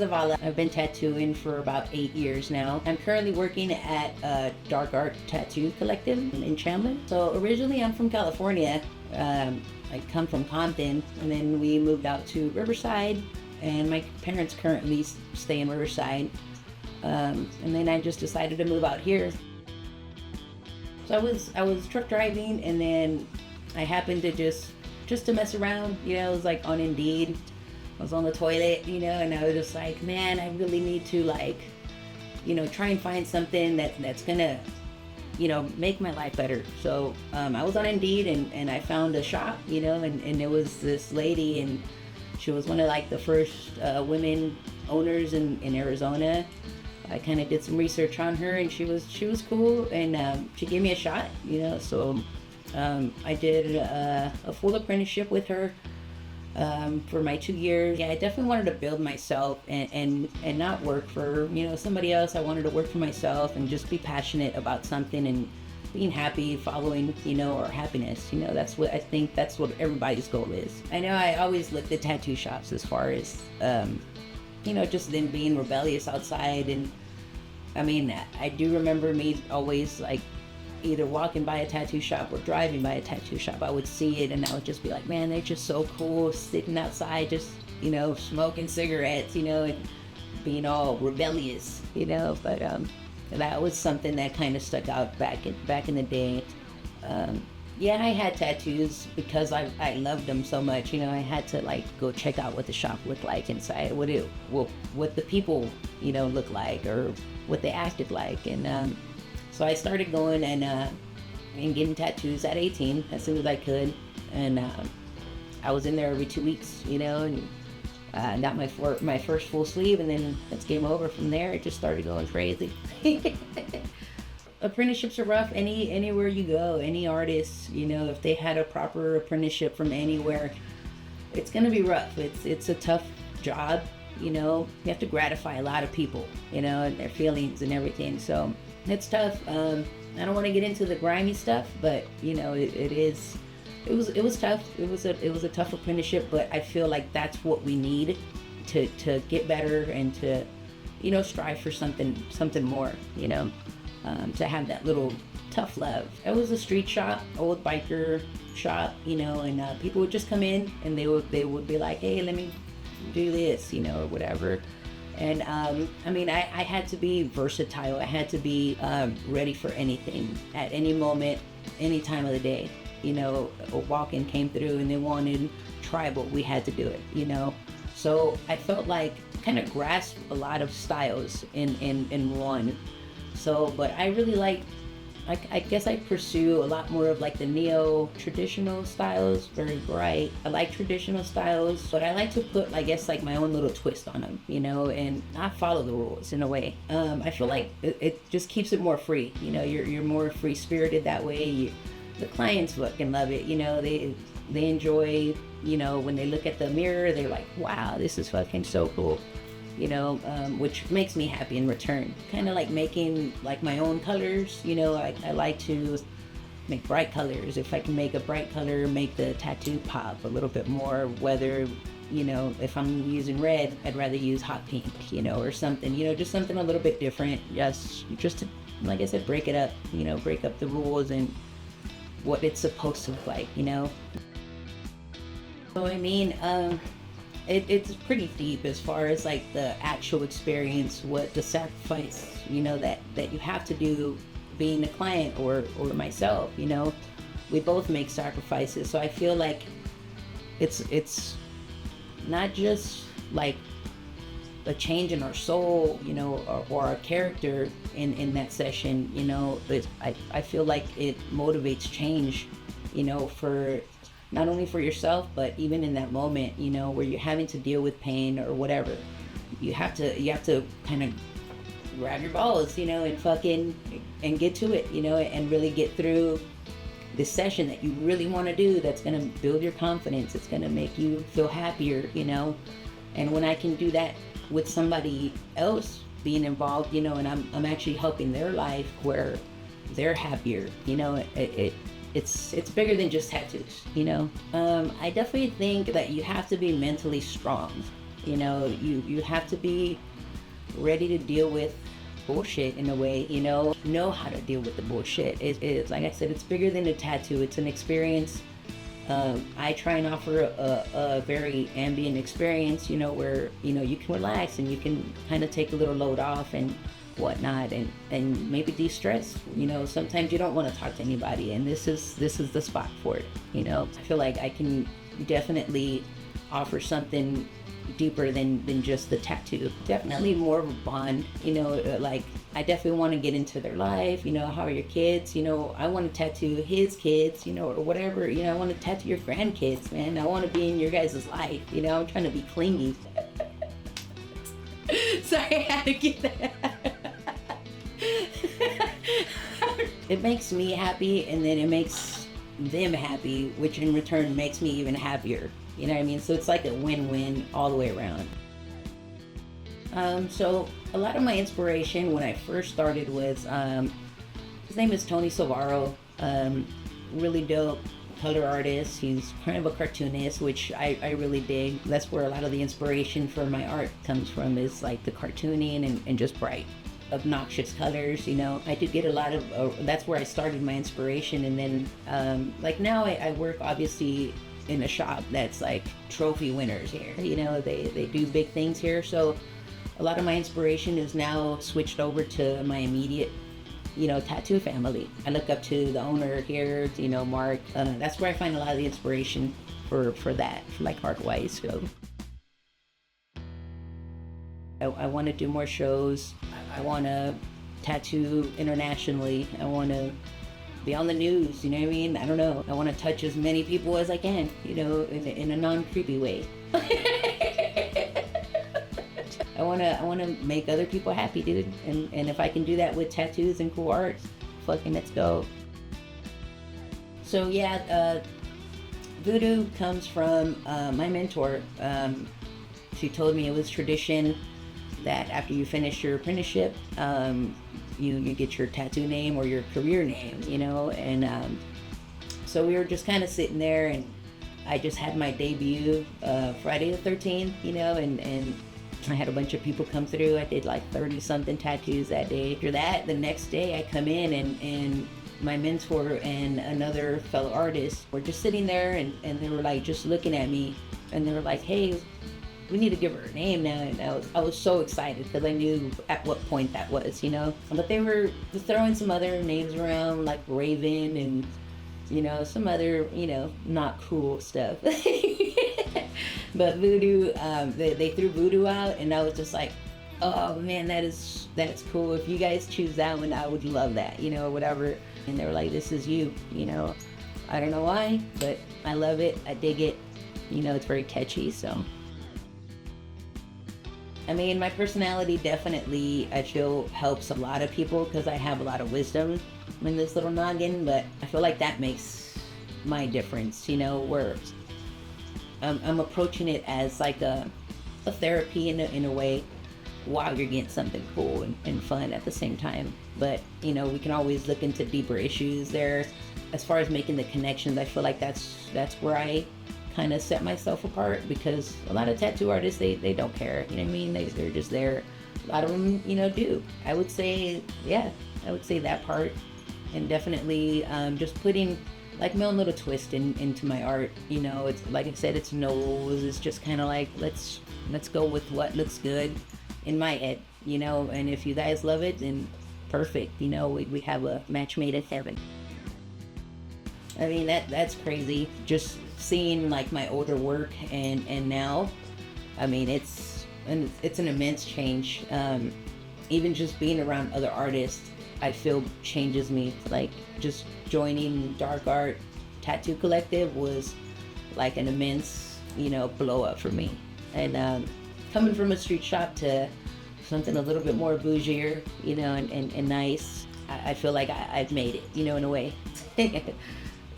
Zavala. I've been tattooing for about 8 years now. I'm currently working at a dark art tattoo collective in Chandler. So originally I'm from California. I come from Compton, and then we moved out to Riverside, and my parents currently stay in Riverside. And then I just decided to move out here. So I was truck driving, and then I happened to just to mess around, I was like on Indeed. I was on the toilet, and I was just like, man, I really need to try and find something that's gonna, make my life better. So I was on Indeed, and I found a shop, and there was this lady, and she was one of the first women owners in Arizona. I kind of did some research on her, and she was cool, and she gave me a shot, so I did a full apprenticeship with her for my 2 years. Yeah, I definitely wanted to build myself and not work for somebody else. I wanted to work for myself and just be passionate about something and being happy, following our happiness. That's what I think. That's what everybody's goal is. I know I always looked at tattoo shops as far as just them being rebellious outside, and I mean, I do remember me always either walking by a tattoo shop or driving by a tattoo shop. I would see it and I would just be like, man, they're just so cool, sitting outside, just smoking cigarettes, and being all rebellious, but that was something that kind of stuck out back in the day. Yeah, I had tattoos because I loved them so much. I had to go check out what the shop looked like inside, what the people look like, or what they acted like, and so I started going and getting tattoos at 18 as soon as I could, and I was in there every 2 weeks, and got my first full sleeve, and then it's game over from there. It just started going crazy. Apprenticeships are rough anywhere you go. Any artist, if they had a proper apprenticeship from anywhere, it's gonna be rough. It's a tough job. You have to gratify a lot of people, and their feelings and everything. So it's tough. I don't want to get into the grimy stuff, but it was tough. It was a tough apprenticeship, but I feel like that's what we need to get better and to strive for something more. To have that little tough love. It was a street shop, old biker shop, and people would just come in and they would be like, hey, let me do this, or whatever. And I mean, I had to be versatile. I had to be ready for anything at any moment, any time of the day. A walk-in came through and they wanted tribal, we had to do it, So I felt like kind of grasped a lot of styles in one. So, but I really I guess I pursue a lot more of the neo-traditional styles, very bright. I like traditional styles, but I like to put, I guess, my own little twist on them, and not follow the rules in a way. I feel like it just keeps it more free, you're more free-spirited that way. The clients fucking love it, they enjoy, when they look at the mirror, they're like, wow, this is fucking so cool. Which makes me happy in return. Kind of like making my own colors, I like to make bright colors. If I can make a bright color, make the tattoo pop a little bit more, whether, if I'm using red, I'd rather use hot pink, or something, just something a little bit different, just to, like I said, break it up, break up the rules and what it's supposed to look like, So I mean, it's pretty deep as far as the actual experience, what the sacrifice, that you have to do being a client or myself, we both make sacrifices. So I feel like it's not just a change in our soul, or our character in that session, but I feel like it motivates change, for not only for yourself, but even in that moment, where you're having to deal with pain or whatever, you have to kind of grab your balls, and get to it, and really get through this session that you really want to do, that's going to build your confidence. It's going to make you feel happier, and when I can do that with somebody else being involved, and I'm actually helping their life where they're happier, it's bigger than just tattoos, I definitely think that you have to be mentally strong, You know, you have to be ready to deal with bullshit in a way, know how to deal with the bullshit. It's like I said, it's bigger than a tattoo. It's an experience. I try and offer a very ambient experience, where, you can relax and you can kind of take a little load off and whatnot, and maybe de-stress. Sometimes you don't want to talk to anybody, and this is the spot for it. I feel like I can definitely offer something deeper than just the tattoo. Definitely more of a bond, like I definitely want to get into their life. How are your kids? I want to tattoo his kids, or whatever. I want to tattoo your grandkids, man. I want to be in your guys' life. I'm trying to be clingy. Sorry, I had to get that. It makes me happy, and then it makes them happy, which in return makes me even happier. You know what I mean? So it's like a win-win all the way around. So a lot of my inspiration when I first started was, his name is Tony Silvaro, really dope color artist. He's kind of a cartoonist, which I really dig. That's where a lot of the inspiration for my art comes from, is like the cartooning and just bright, obnoxious colors. I did get a lot of, that's where I started my inspiration. And then, like now I work obviously in a shop that's like trophy winners here. They do big things here. So a lot of my inspiration is now switched over to my immediate, tattoo family. I look up to the owner here, Mark. That's where I find a lot of the inspiration for that, like art-wise. So I want to do more shows. I want to tattoo internationally. I want to be on the news, you know what I mean? I don't know. I want to touch as many people as I can, in a non-creepy way. I want to make other people happy, dude. And if I can do that with tattoos and cool art, fucking let's go. So yeah, voodoo comes from my mentor. She told me it was tradition that after you finish your apprenticeship, you get your tattoo name or your career name, and so we were just kind of sitting there, and I just had my debut Friday the 13th, and I had a bunch of people come through. I did like 30 something tattoos that day. After that, the next day I come in, and my mentor and another fellow artist were just sitting there, and they were like just looking at me, and they were like, hey, we need to give her a name now. And I was so excited because I knew at what point that was, But they were just throwing some other names around, like Raven and, some other, not cool stuff. But voodoo, they threw voodoo out, and I was just like, oh man, that's cool. If you guys choose that one, I would love that, or whatever. And they were like, this is you, I don't know why, but I love it. I dig it. It's very catchy, so. I mean, my personality definitely, I feel, helps a lot of people because I have a lot of wisdom in this little noggin, but I feel like that makes my difference, where I'm approaching it as like a therapy in a way, while you're getting something cool and fun at the same time. But, we can always look into deeper issues there. As far as making the connections, I feel like that's where I kind of set myself apart, because a lot of tattoo artists, they don't care, you know what I mean? They're just there. A lot of them, do. I would say that part, and definitely just putting like my own little twist into my art. It's like I said, it's nose. It's just kind of like let's go with what looks good in my head, and if you guys love it, then perfect. We have a match made in heaven. I mean, that's crazy. Just seeing like my older work and now, I mean, it's an immense change. Even just being around other artists, I feel changes me. Like just joining Dark Art Tattoo Collective was like an immense, blow up for me. And coming from a street shop to something a little bit more bougier, and nice, I feel like I've made it, in a way.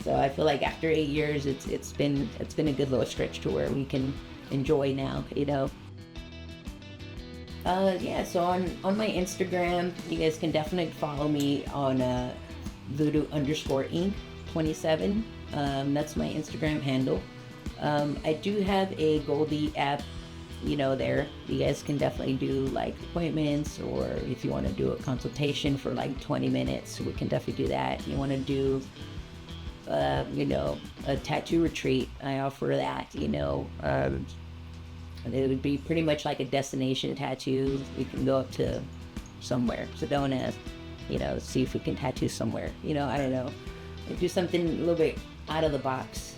So I feel like after 8 years, it's been a good little stretch to where we can enjoy now, Yeah, so on my Instagram, you guys can definitely follow me on voodoo_ink 27. That's my Instagram handle. I do have a Goldie app there. You guys can definitely do like appointments, or if you want to do a consultation for like 20 minutes, we can definitely do that. You want to do a tattoo retreat, I offer that. It would be pretty much like a destination tattoo. We can go up to somewhere, Sedona, see if we can tattoo somewhere. I don't know. Do something a little bit out of the box.